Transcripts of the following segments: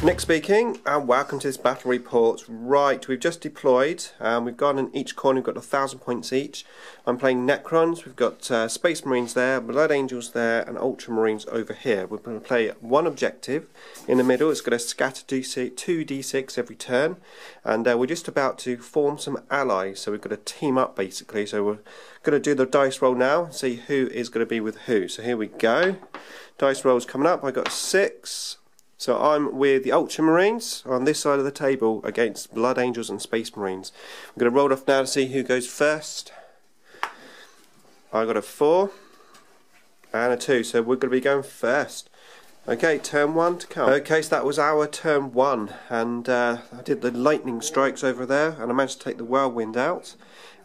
Nick speaking, and welcome to this battle report. Right, we've just deployed, we've gone in each corner, we've got 1,000 points each. I'm playing Necrons, we've got Space Marines there, Blood Angels there, and Ultramarines over here. We're going to play one objective in the middle. It's going to scatter 2d6 every turn, and we're just about to form some allies, so we've got to team up basically. So we're going to do the dice roll now and see who is going to be with who. So here we go. Dice roll's coming up. I got 6. So I'm with the Ultramarines on this side of the table against Blood Angels and Space Marines. I'm going to roll off now to see who goes first. I got a 4 and a 2, so we're going to be going first. Okay, turn 1 to come. Okay, so that was our turn 1, and I did the lightning strikes over there, and I managed to take the whirlwind out.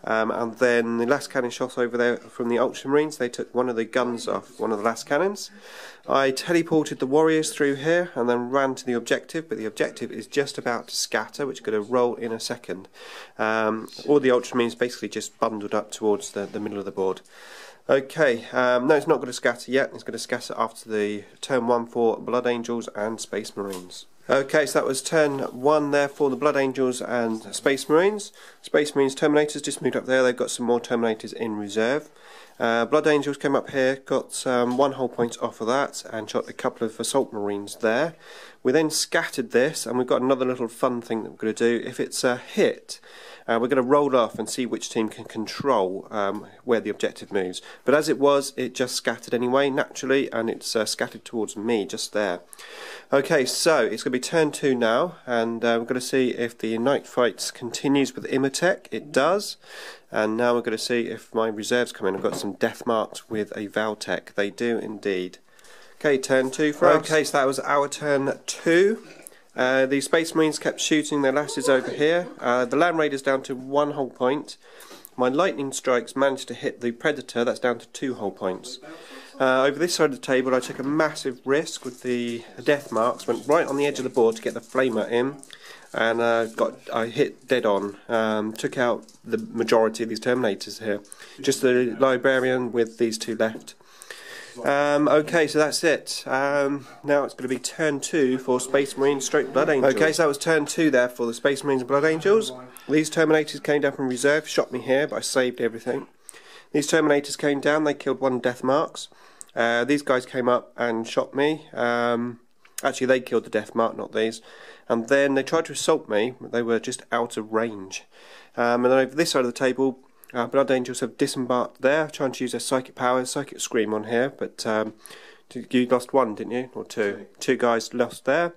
And then the last cannon shot over there from the Ultramarines, they took one of the guns off one of the last cannons. I teleported the warriors through here and then ran to the objective, but the objective is just about to scatter, which is going to roll in a second. All the Ultramarines basically just bundled up towards the middle of the board. Okay, no, it's not going to scatter yet. It's going to scatter after the turn 1 for Blood Angels and Space Marines. Okay, so that was turn 1 there for the Blood Angels and Space Marines. Space Marines Terminators just moved up there. They've got some more Terminators in reserve. Blood Angels came up here, got 1 whole point off of that, and shot a couple of Assault Marines there. We then scattered this, and we've got another little fun thing that we're going to do. If it's a hit, we're going to roll off and see which team can control where the objective moves. But as it was, it just scattered anyway, naturally, and it's scattered towards me, just there. Okay, so it's going to be turn 2 now, and we're going to see if the Night Fights continues with Imhotep. It does. And now we're going to see if my reserves come in. I've got some death marks with a Valtech. They do indeed. Okay, turn 2 for us. Okay, so that was our turn 2. The Space Marines kept shooting their lasses over here. The Land Raiders down to 1 whole point. My lightning strikes managed to hit the Predator. That's down to 2 whole points. Over this side of the table, I took a massive risk with the death marks. Went right on the edge of the board to get the flamer in. And I hit dead on, took out the majority of these Terminators here. Just the Librarian with these 2 left. Okay, so that's it. Now it's going to be turn 2 for Space Marines / Blood Angels. Okay, so that was turn 2 there for the Space Marines and Blood Angels. These Terminators came down from reserve, shot me here, but I saved everything. These Terminators came down, they killed 1 death marks. These guys came up and shot me. Actually, they killed the death mark, not these. And then they tried to assault me, but they were just out of range. And then over this side of the table, Blood Angels have disembarked there, trying to use their psychic powers, psychic scream on here. But you lost 1, didn't you? Or 2? 2 guys lost there.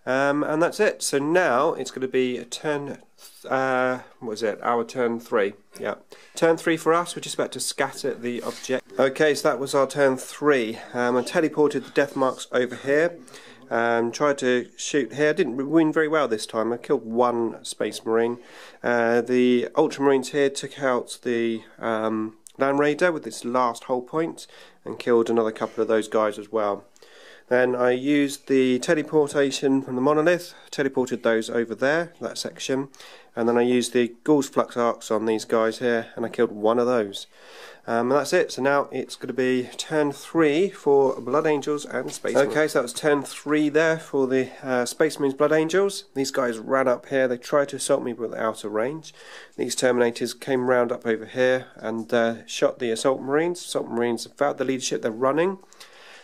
And that's it. So now it's going to be a turn. What was it? Our turn 3. Yeah, turn 3 for us. We're just about to scatter the object. Okay, so that was our turn 3. I teleported the death marks over here. Tried to shoot here. Didn't win very well this time. I killed 1 Space Marine. The Ultramarines here took out the Land Raider with its last whole point and killed another couple of those guys as well. Then I used the teleportation from the Monolith, teleported those over there, that section, and then I used the Ghoul's Flux Arcs on these guys here, and I killed 1 of those. And that's it, so now it's going to be turn 3 for Blood Angels and Space Marines. Okay, so that was turn 3 there for the Space Marines Blood Angels. These guys ran up here, they tried to assault me but were out of range. These Terminators came round up over here and shot the Assault Marines. Assault Marines have found the leadership, they're running.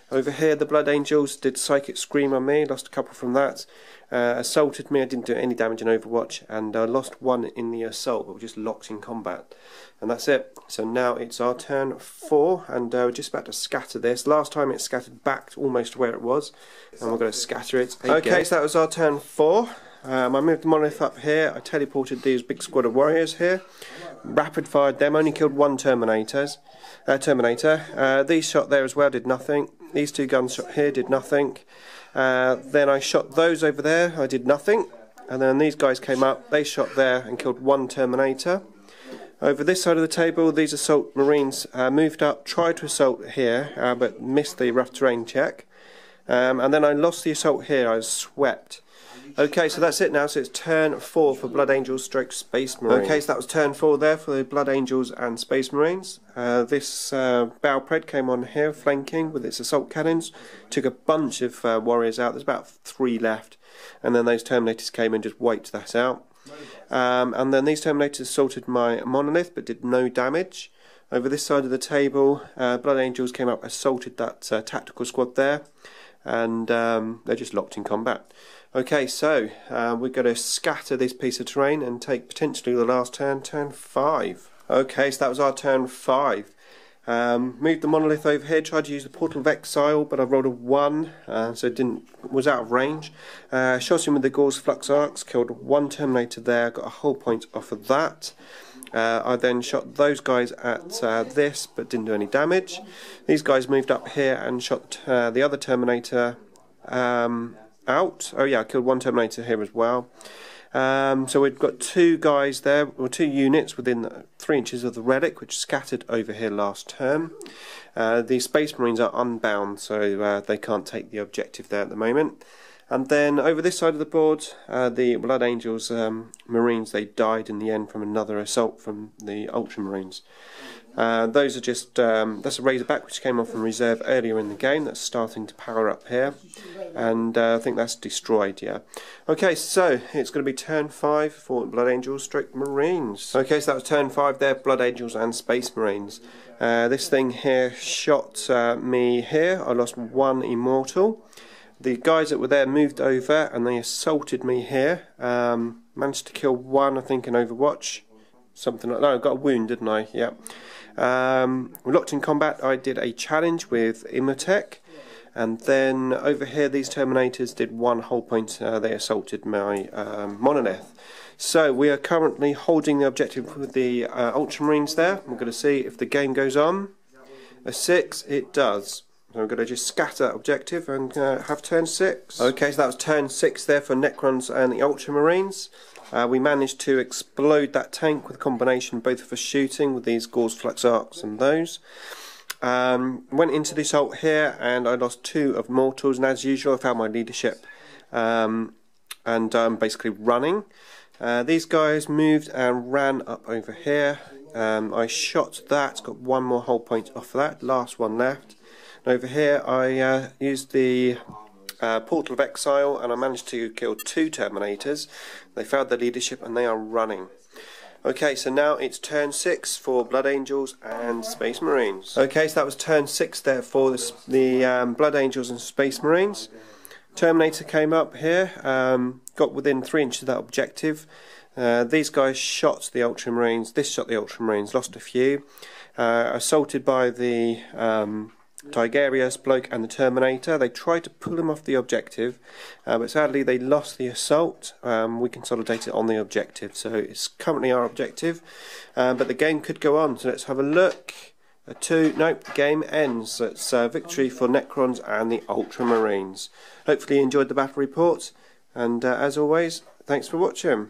Over here the Blood Angels did Psychic Scream on me, lost a couple from that. Assaulted me, I didn't do any damage in Overwatch, and lost 1 in the assault, but we're just locked in combat. And that's it. So now it's our turn 4, and we're just about to scatter this. Last time it scattered back to almost where it was, and we're going to scatter it again. Okay, so that was our turn 4. I moved the Monolith up here, I teleported these big squad of warriors here, rapid fired them, only killed 1 Terminator. These shot there as well, did nothing. These 2 guns shot here, did nothing. Then I shot those over there, I did nothing. And then these guys came up, they shot there and killed 1 Terminator. Over this side of the table, these Assault Marines moved up, tried to assault here, but missed the rough terrain check. And then I lost the assault here, I was swept. Okay, so that's it now, so it's turn 4 for Blood Angels / Space Marines. Okay, so that was turn 4 there for the Blood Angels and Space Marines. This Balpred came on here, flanking with its assault cannons. Took a bunch of warriors out, there's about 3 left. and then those Terminators came and just wiped that out. And then these Terminators assaulted my monolith but did no damage. Over this side of the table, Blood Angels came up, assaulted that tactical squad there, and they're just locked in combat. Okay, so we're going to scatter this piece of terrain and take potentially the last turn, turn 5. Okay, so that was our turn 5. Moved the monolith over here, tried to use the Portal of Exile, but I rolled a 1, so it was out of range. Shot him with the Gauss Flux Arcs, killed 1 Terminator there, got a whole point off of that. I then shot those guys at this, but didn't do any damage. These guys moved up here and shot the other Terminator out. Oh yeah, I killed 1 Terminator here as well. So we've got 2 guys there, or 2 units within 3 inches of the relic, which scattered over here last turn. The Space Marines are unbound, so they can't take the objective there at the moment. And then over this side of the board, the Blood Angels Marines, they died in the end from another assault from the Ultramarines. Those are just, that's a Razorback which came off from reserve earlier in the game, that's starting to power up here, and I think that's destroyed, yeah. Okay, so it's going to be turn 5 for Blood Angels / Marines. Okay, so that was turn 5 there, Blood Angels and Space Marines. This thing here shot me here, I lost 1 Immortal. The guys that were there moved over and they assaulted me here. Managed to kill 1, I think, in Overwatch. Something like that. No, I got a wound, didn't I? Yeah. We locked in combat. I did a challenge with Imhotep. And then over here, these Terminators did 1 whole point. They assaulted my monolith. So we are currently holding the objective with the Ultramarines there. We're going to see if the game goes on. A 6, it does. So I'm going to just scatter objective and have turn 6. Okay, so that was turn 6 there for Necrons and the Ultramarines. We managed to explode that tank with a combination both for shooting with these Gauss Flux Arcs and those. Went into this ult here and I lost 2 of Mortals, and as usual I found my leadership and basically running. These guys moved and ran up over here. I shot that, got 1 more whole point off of that, last one left. Over here I used the Portal of Exile and I managed to kill 2 Terminators. They failed their leadership and they are running. Okay, so now it's turn 6 for Blood Angels and Space Marines. Okay, so that was turn 6 there for the Blood Angels and Space Marines. Terminator came up here, got within 3 inches of that objective. These guys shot the Ultramarines, this shot the Ultramarines, lost a few. Assaulted by the Tigerius bloke and the Terminator. They tried to pull him off the objective, but sadly they lost the assault. We consolidated on the objective, so it's currently our objective, but the game could go on, so let's have a look. Nope, the game ends. So it's victory for Necrons and the Ultramarines. Hopefully you enjoyed the battle report, and as always, thanks for watching.